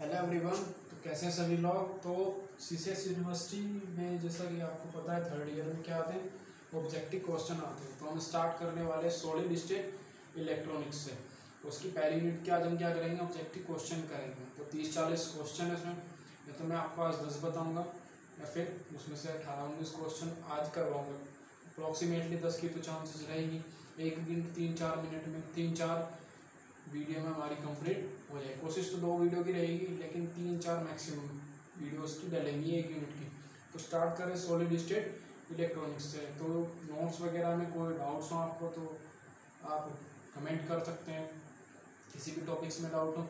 Hello everyone. तो कैसे हैं सभी लोग। तो सीसीएस यूनिवर्सिटी में जैसा कि आपको पता है थर्ड ईयर में क्या आते हैं, ऑब्जेक्टिव क्वेश्चन आते हैं। तो हम स्टार्ट करने वाले सॉलिड स्टेट इलेक्ट्रॉनिक्स से। तो उसकी पहली यूनिट के आज हम क्या करेंगे, ऑब्जेक्टिव क्वेश्चन करेंगे। तो 30-40 क्वेश्चन है उसमें, या तो मैं आपको आज 10 बताऊँगा या फिर उसमें से 18-19 क्वेश्चन आज करवाऊँगा। अप्रॉक्सीमेटली 10 की तो चांसेस रहेंगी। एक दिन 3-4 मिनट में 3-4 वीडियो में हमारी कंप्लीट हो जाए। कोशिश तो 2 वीडियो की रहेगी, लेकिन 3-4 मैक्सिमम वीडियोस की डलेंगी एक यूनिट की। तो स्टार्ट करें सॉलिड स्टेट इलेक्ट्रॉनिक्स से। तो नोट्स वगैरह में कोई डाउट्स हो आपको तो आप कमेंट कर सकते हैं, किसी भी टॉपिक्स में डाउट हो।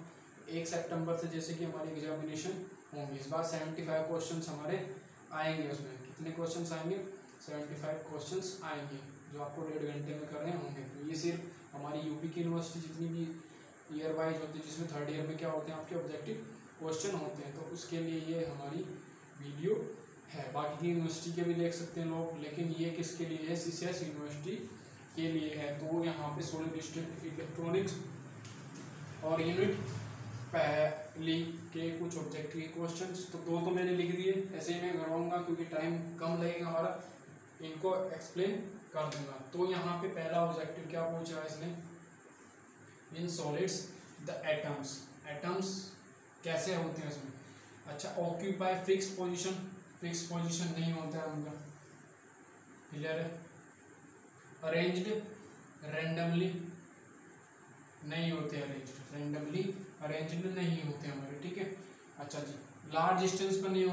1 सितंबर से जैसे कि हमारे एग्जामिनेशन होंगे, इस बार 75 क्वेश्चन हमारे आएंगे। उसमें कितने क्वेश्चन आएंगे, 75 क्वेश्चन आएंगे, जो आपको 1.5 घंटे में करने होंगे। तो ये सिर्फ हमारी यूपी की यूनिवर्सिटी जितनी भी ईयर वाइज होती है, जिसमें थर्ड ईयर में क्या होते हैं आपके ऑब्जेक्टिव क्वेश्चन होते हैं, तो उसके लिए ये हमारी वीडियो है। बाकी की यूनिवर्सिटी के भी देख सकते हैं लोग, लेकिन ये किसके लिए है, सीसीएस यूनिवर्सिटी के लिए है। तो यहाँ पे सॉलिड स्टेट इलेक्ट्रॉनिक्स और यूनिट पहली के कुछ ऑब्जेक्टिव क्वेश्चंस तो 2 तो मैंने लिख दिए, ऐसे ही मैं करवाऊंगा क्योंकि टाइम कम लगेगा हमारा, इनको एक्सप्लेन कर दूंगा। तो यहाँ पे पहला ऑब्जेक्टिव क्या पूछा है इसने, in solids the atoms. Atoms कैसे होते हैं उसमें। अच्छा, occupy fixed position, fixed position नहीं होता है उनका, क्लियर है। अरेंज्ड रैंडमली नहीं होते, अरेंज्ड रैंडमली अरेंज्ड नहीं होते हमारे, ठीक है। अच्छा जी, लार्ज डिस्टेंस पर नहीं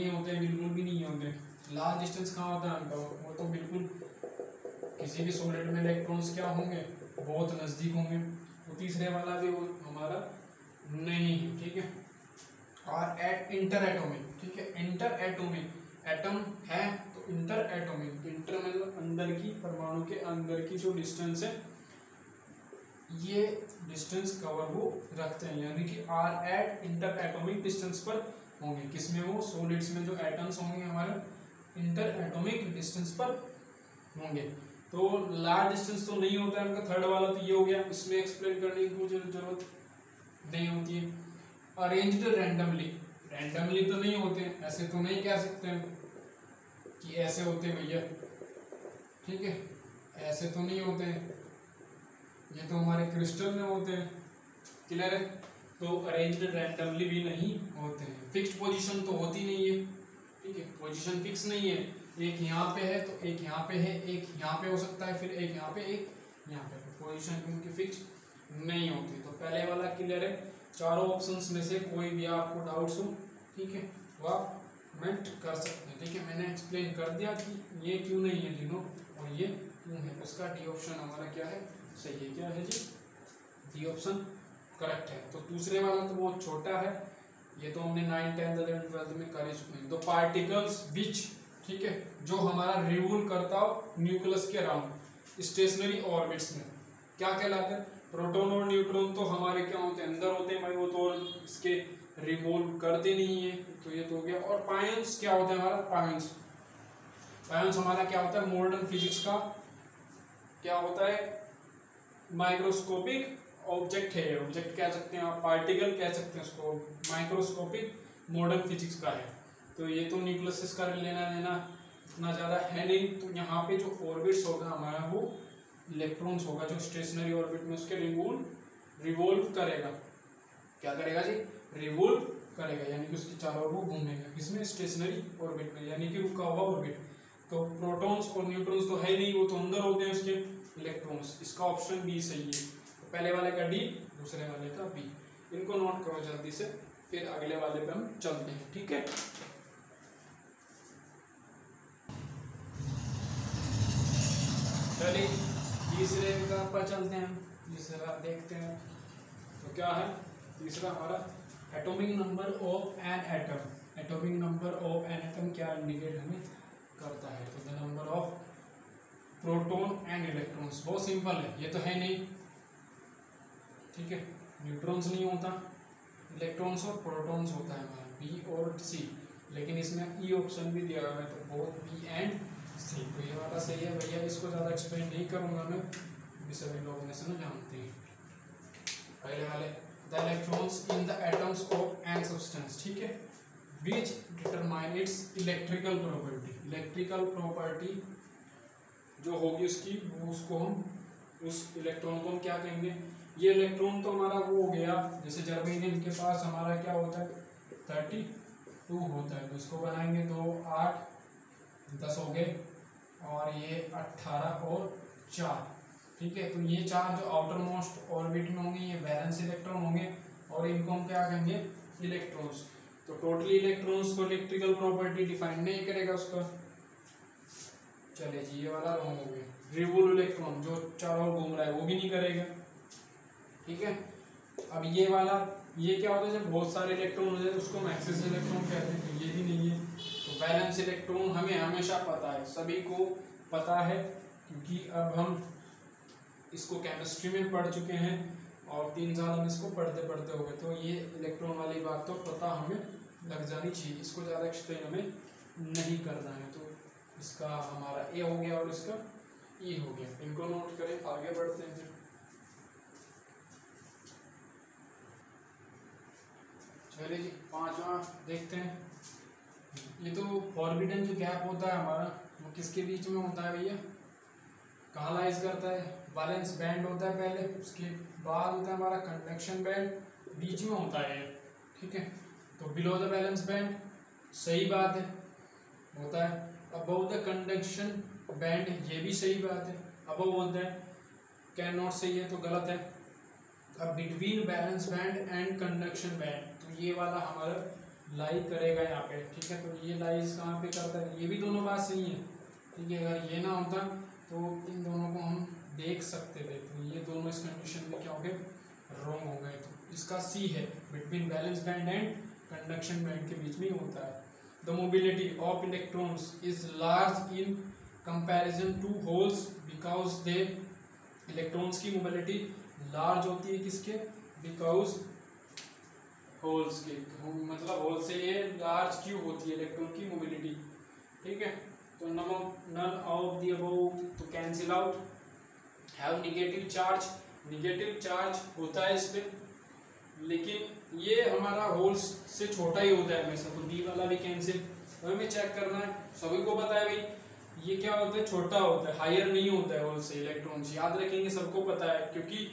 होते बिल्कुल भी नहीं होते। लार्ज डिस्टेंस कहाँ होता है उनका, वो तो बिल्कुल किसी भी सॉलिड में इलेक्ट्रॉन्स क्या होंगे, बहुत नज़दीक होंगे। तो तीसरे वाला भी वो हमारा नहीं, ठीक है। और इंटर एटॉमिक, ठीक है, इंटर एटॉमिक एटम है तो इंटर एटॉमिक, इंटर मतलब अंदर की, परमाणु के अंदर की जो डिस्टेंस है, ये डिस्टेंस कवर वो रखते हैं, यानी कि are at interatomic distance पर होंगे। किसमें, वो सॉलिड्स में जो एटम्स होंगे हमारे इंटर एटॉमिक डिस्टेंस पर होंगे। तो लार्ज डिस्टेंस तो नहीं होता है उनका, थर्ड वाला तो ये हो गया, इसमें एक्सप्लेन करने की कोई जरूरत नहीं होती है। अरेंज्ड रैंडमली, रैंडमली तो नहीं होते, ऐसे तो नहीं कह सकते हैं कि ऐसे होते भैया, ठीक है, ऐसे तो नहीं होते हैं, ये तो हमारे क्रिस्टल में होते हैं, क्लियर है। तो अरेंज्ड रैंडमली भी नहीं होते हैं। फिक्स्ड पोजीशन तो होती नहीं है, ठीक है, पोजीशन फिक्स नहीं है। एक यहाँ पे है तो एक यहाँ पे है, एक यहाँ पे हो सकता है, फिर एक यहाँ पे, एक यहाँ पे, पोजीशन उनकी फिक्स नहीं होती। तो पहले वाला क्लियर है। चारों ऑप्शंस में से कोई भी आपको डाउट्स हो, ठीक है, वो आप कमेंट कर सकते हैं, ठीक है। मैंने एक्सप्लेन कर दिया कि ये क्यों नहीं है तीनों और ये क्यों है। उसका डी ऑप्शन हमारा क्या है, सही है। क्या है जी, डी ऑप्शन करेक्ट है। तो दूसरे वाला तो बहुत छोटा है, ये तो हमने 9, 10, 11, 12 में कर ही चुके हैं। तो पार्टिकल्स विच, ठीक है, जो हमारा रिवॉल्व करता हो न्यूक्लियस के अराउंड स्टेशनरी ऑर्बिट्स में, क्या कहलाते हैं। प्रोटॉन और न्यूट्रॉन तो हमारे क्या होते हैं, अंदर होते हैं भाई, वो तो इसके रिवॉल्व करते नहीं है, तो ये तो हो गया। और पायंस क्या होता है हमारा, पायंस, पायंस हमारा क्या होता है, मॉडर्न फिजिक्स का क्या होता है, माइक्रोस्कोपिक ऑब्जेक्ट है, ऑब्जेक्ट कह सकते हैं आप, पार्टिकल कह सकते हैं उसको, माइक्रोस्कोपिक मॉडर्न फिजिक्स का है। तो ये तो न्यूक्लियस का लेना देना इतना ज़्यादा है नहीं। तो यहाँ पे जो ऑर्बिट्स होगा हमारा, वो इलेक्ट्रॉन्स होगा जो स्टेशनरी ऑर्बिट में उसके रिवॉल्व करेगा। क्या करेगा जी, रिवॉल्व करेगा, यानी कि उसके चारों ओर वो घूमेगा, किसमें, स्टेशनरी ऑर्बिट में, यानी कि रुका हुआ ऑर्बिट। तो प्रोटॉन्स और न्यूट्रॉन्स तो है नहीं, वो तो अंदर होते हैं उसके इलेक्ट्रॉन्स। इसका ऑप्शन बी सही है। तो पहले वाले का डी, दूसरे वाले का बी। इनको नोट करो जल्दी से, फिर अगले वाले पे हम चलते हैं, ठीक है। चलिए तीसरे का पर चलते हैं, तीसरा देखते हैं। तो क्या है तीसरा हमारा, atomic number of an atom. Atomic number of an atom क्या इंडिकेट हमें करता है, तो the number of proton and electrons. बहुत सिंपल है, ये तो है नहीं, ठीक है, न्यूट्रॉन्स नहीं होता, इलेक्ट्रॉन्स और प्रोटॉन्स होता है हमारा, बी और सी। लेकिन इसमें ई ऑप्शन भी दिया हुआ है, तो बोथ बी एंड सी। तो ये वाला सही है भैया, इसको ज़्यादा एक्सप्लेन नहीं करूँगा मैं, सभी लोग ऐसे ना जानते हैं। पहले वाले, the electrons in the atoms of an ठीक है, which determine its electrical property. Electrical property जो होगी उसकी, उसको हम उस इलेक्ट्रॉन को हम क्या कहेंगे। ये इलेक्ट्रॉन तो हमारा वो हो गया, जैसे जर्मेनियम के पास हमारा क्या होता है 32 होता है, तो इसको बनाएंगे 2 8 10 हो गए, और ये 18 और 4, ठीक है। तो ये 4 जो आउटर मोस्ट ऑर्बिट में होंगे ये वैलेंस इलेक्ट्रॉन होंगे, और इनको हम क्या कहेंगे इलेक्ट्रॉन्स। तो टोटली इलेक्ट्रॉन्स को इलेक्ट्रिकल प्रॉपर्टी डिफाइन नहीं करेगा उसका। चलिए जी, ये वाला रॉन्ग हो गया। रिवोल्व इलेक्ट्रॉन जो चारों ओर घूम रहा है वो भी नहीं करेगा, ठीक है। अब ये वाला, ये क्या होता है जब बहुत सारे इलेक्ट्रॉन हो जाए उसको हम एक्सेस इलेक्ट्रॉन कहते हैं, तो ये भी नहीं है। तो बैलेंस इलेक्ट्रॉन हमें हमेशा पता है, सभी को पता है, क्योंकि अब हम इसको केमिस्ट्री में पढ़ चुके हैं और 3 साल हम इसको पढ़ते पढ़ते हो गए, तो ये इलेक्ट्रॉन वाली बात तो पता हमें लग जानी चाहिए, इसको ज़्यादा एक्सप्लेन हमें नहीं करना है। तो इसका हमारा ए हो गया और इसका ई हो गया, इनको नोट करें, आगे बढ़ते हैं। चलिए जी, 5वां देखते हैं। ये तो फॉरबिडन जो गैप होता है हमारा वो किसके बीच में होता है भैया, कहाँ लाइज करता है, वैलेंस बैंड होता है पहले, उसके बाद होता है हमारा कंडक्शन बैंड, बीच में होता है, ठीक है। तो बिलो द वैलेंस बैंड सही बात है, होता है। अबव द कंडक्शन बैंड ये भी सही बात है, अबव होता है, कैन नॉट सही है तो गलत है। अब between valence band and conduction band, तो ये वाला हमारा लाई करेगा यहाँ पे, ठीक है। तो ये लाइज कहाँ पे करता है, ये भी दोनों बात सही है, ठीक है। अगर ये ना होता तो इन दोनों को हम देख सकते थे, तो ये दोनों इस कंडीशन में क्या हो गए, रॉन्ग हो गए। तो इसका सी है, between valence band and conduction band के बीच में ही होता है। The mobility of electrons is large in comparison to holes because they, electrons की मोबिलिटी लार्ज होती है किसके, बिकॉज होल्स के, मतलब होल से ये लार्ज क्यों होती है इलेक्ट्रॉन की मोबिलिटी, ठीक है। तो नन ऑफ द अबव तो cancel out. Have negative charge, negative charge होता है इस पे, लेकिन ये हमारा होल्स से छोटा ही होता है हमेशा, तो डी वाला भी कैंसिल। तो हमें चेक करना है, सभी को पता है भाई ये क्या होता है, छोटा होता है, हायर नहीं होता है होल से इलेक्ट्रॉन से, याद रखेंगे, सबको पता है, क्योंकि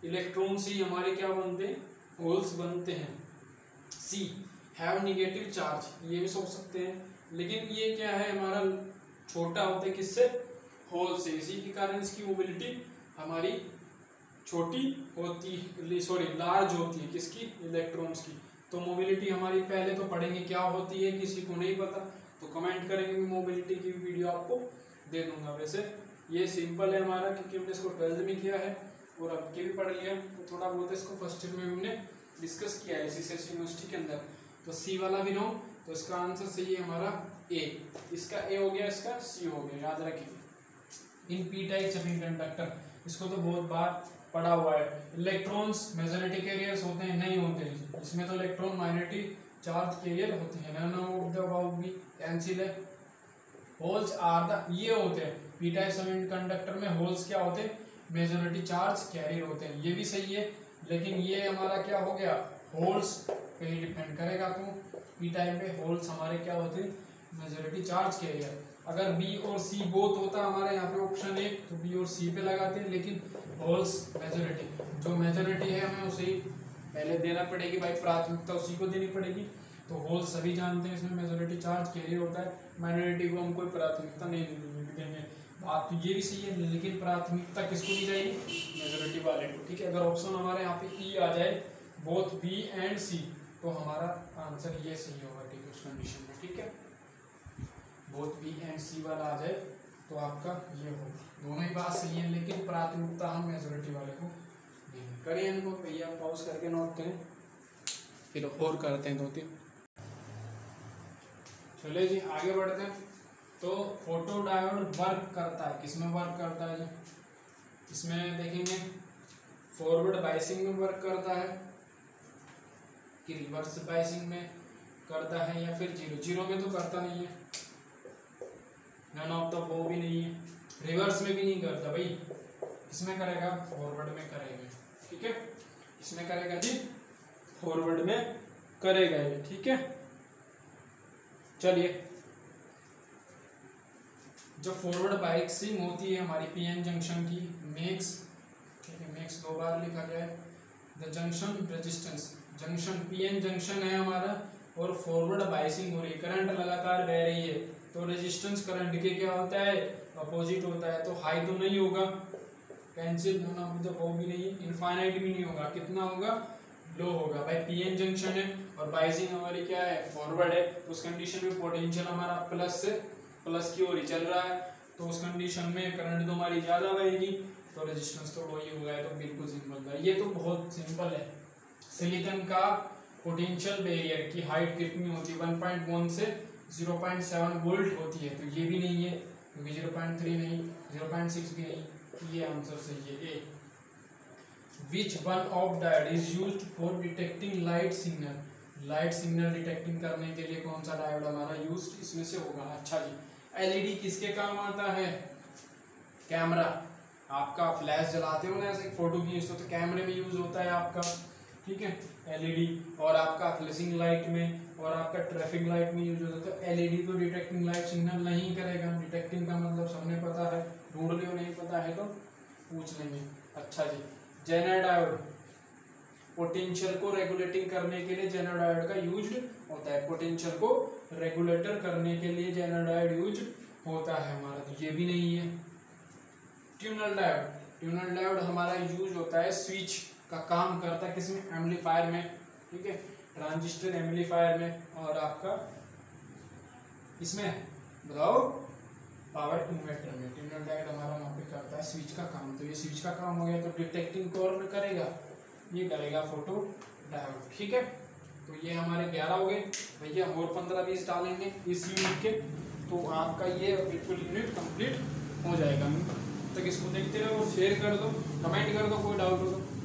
इलेक्ट्रॉन से हमारे क्या बनते हैं, होल्स बनते हैं। सी हैव निगेटिव चार्ज, ये भी सोच सकते हैं, लेकिन ये क्या है हमारा छोटा होता है किससे, होल से, इसी के कारण इसकी मोबिलिटी हमारी छोटी होती है, सॉरी लार्ज होती है, किसकी, इलेक्ट्रॉन्स की। तो मोबिलिटी हमारी पहले तो पढ़ेंगे क्या होती है, किसी को नहीं पता तो कमेंट करेंगे, मैं मोबिलिटी की वीडियो आपको दे दूंगा। वैसे ये सिंपल है हमारा, क्योंकि हमने इसको 12th में किया है और अब के भी पढ़ लिया, तो थोड़ा बहुत इसको फर्स्ट ईयर में हमने डिस्कस किया है सीसीएस यूनिवर्सिटी के अंदर। तो सी वाला भी रॉन्ग, तो इसका आंसर सही है हमारा ए, इसका ए हो गया, इसका सी हो गया, याद रखिए। इन पी टाइप सेमीकंडक्टर, इसको तो बहुत बार पढ़ा हुआ है। इलेक्ट्रॉन्स मेजॉरिटी कैरियर्स होते हैं, नहीं होते, इसमें तो इलेक्ट्रॉन माइनॉरिटी चार्ज कैरियर होते हैं। नन ऑफ द अबव भी कैंसिल है। होल्स आर द, ये होते हैं पी टाइप सेमीकंडक्टर में होल्स क्या होते हैं, मेजॉरिटी चार्ज कैरियर होते हैं, ये भी सही है, लेकिन ये हमारा क्या हो गया, होल्स पे ही डिपेंड करेगा। तो पी टाइप पे होल्स हमारे क्या होते हैं, मेजॉरिटी चार्ज कैरियर। अगर बी और सी बोथ होता हमारे यहाँ पे ऑप्शन 1, तो बी और सी पे लगाते हैं, लेकिन होल्स मेजॉरिटी, जो मेजॉरिटी है हमें उसे पहले देना पड़ेगी भाई, प्राथमिकता उसी को देनी पड़ेगी। तो होल्स सभी जानते हैं इसमें मेजॉरिटी चार्ज कैरियर होता है, माइनॉरिटी को हम कोई प्राथमिकता नहीं देंगे। बात तो ये भी सही है, लेकिन प्राथमिकता किसको दी जाएगी, मेजॉरिटी वाले को, ठीक है। अगर ऑप्शन हमारे यहाँ पे ई आ जाए, बोथ बी एंड सी, तो हमारा आंसर ये सही होगा, ठीक है, उस कंडीशन में, ठीक है। बोथ बी एंड सी वाला आ जाए तो आपका ये होगा, दोनों ही बात सही है, लेकिन प्राथमिकता हम मेजॉरिटी वाले को देंगे। करिए इनको भैया, पॉज करके नोट करें, फिर और करते हैं 2-3। चलिए जी, आगे बढ़ते हैं। तो फोटो डायोड वर्क करता है, किसमें वर्क करता है जी, इसमें देखेंगे फॉरवर्ड बायसिंग में वर्क करता है कि रिवर्स बायसिंग में करता है, या फिर जीरो में तो करता नहीं है, नन ऑफ द वो भी नहीं है, रिवर्स में भी नहीं करता भाई, इसमें करेगा, फॉरवर्ड में करेगा, ठीक है, इसमें करेगा जी फॉरवर्ड में करेगा ये, ठीक है। चलिए, जो फॉरवर्ड बाइसिंग होती है हमारी पीएन जंक्शन की, मेक्स, ठीक है, मेक्स 2 बार लिखा गया है। The junction resistance, junction PN junction है हमारा और फॉरवर्ड बाइसिंग हो रही है, करंट लगातार बह रही है, तो रेजिस्टेंस करंट के क्या होता है, अपोजिट होता है। तो हाई तो नहीं होगा, कैंसिल होना भी तो वो भी नहीं, इनफाइनाइट भी नहीं होगा, कितना होगा, लो होगा। भाई पीएन जंक्शन है और बाइसिंग हमारी क्या है, फॉरवर्ड है, तो उस कंडीशन में पोटेंशियल हमारा प्लस से प्लस की ओर ही चल रहा है, तो उस कंडीशन में करंट तो हमारी ज्यादा बहेगी, तो रेजिस्टेंस तो वही होगा। तो बिल्कुल सिंपल था, ये तो बहुत सिंपल है। सिलिकॉन का पोटेंशियल बैरियर की हाइट कितनी होती है, 1.1 से 0.7 वोल्ट होती है, तो ये भी नहीं है क्योंकि 0.3 नहीं, 0.6 भी नहीं, ये आंसर सही है A. Which one of diode is used for detecting light signal, light signal detecting करने के लिए कौन सा डायोड हमारा यूज्ड इसमें से होगा। अच्छा जी, एलईडी किसके काम आता है, कैमरा, आपका फ्लैश जलाते हो ना ऐसे फोटो खींचते हो, तो कैमरे में यूज होता है आपका, ठीक है, एलईडी, और आपका फ्लैशिंग लाइट में और आपका ट्रैफिक लाइट में यूज होता है। तो एलईडी तो डिटेक्टिंग लाइट सिग्नल नहीं करेगा, डिटेक्टिंग का मतलब सबने पता है, ढूंढ लियो, नहीं पता है तो पूछ लेंगे। अच्छा जी, जेनर डायोड, पोटेंशियल को रेगुलेटिंग करने के लिए जेनर डायोड का यूज होता है, पोटेंशियल को रेगुलेटर करने के लिए जेनर डायोड यूज होता है हमारा, तो ये भी नहीं है। ट्यूनल डायोड, ट्यूनल डायोड हमारा यूज होता है, स्विच का काम करता है किसमें, एम्पलीफायर में, ठीक है, ट्रांजिस्टर एम्पलीफायर में, और आपका इसमें बताओ पावर इन्वर्टर में। ट्यूनल डायोड हमारा वहाँ पे करता है स्विच का काम, तो ये स्विच का काम हो गया, तो डिटेक्टिंग कौन करेगा, ये करेगा फोटो डायोड, ठीक है। तो ये हमारे 11 हो गए भैया, और 15-20 डालेंगे इस यूनिट के, तो आपका ये बिल्कुल यूनिट कंप्लीट हो जाएगा। तब तक इसको देखते रहो, शेयर कर दो, कमेंट कर दो, कोई डाउट हो तो।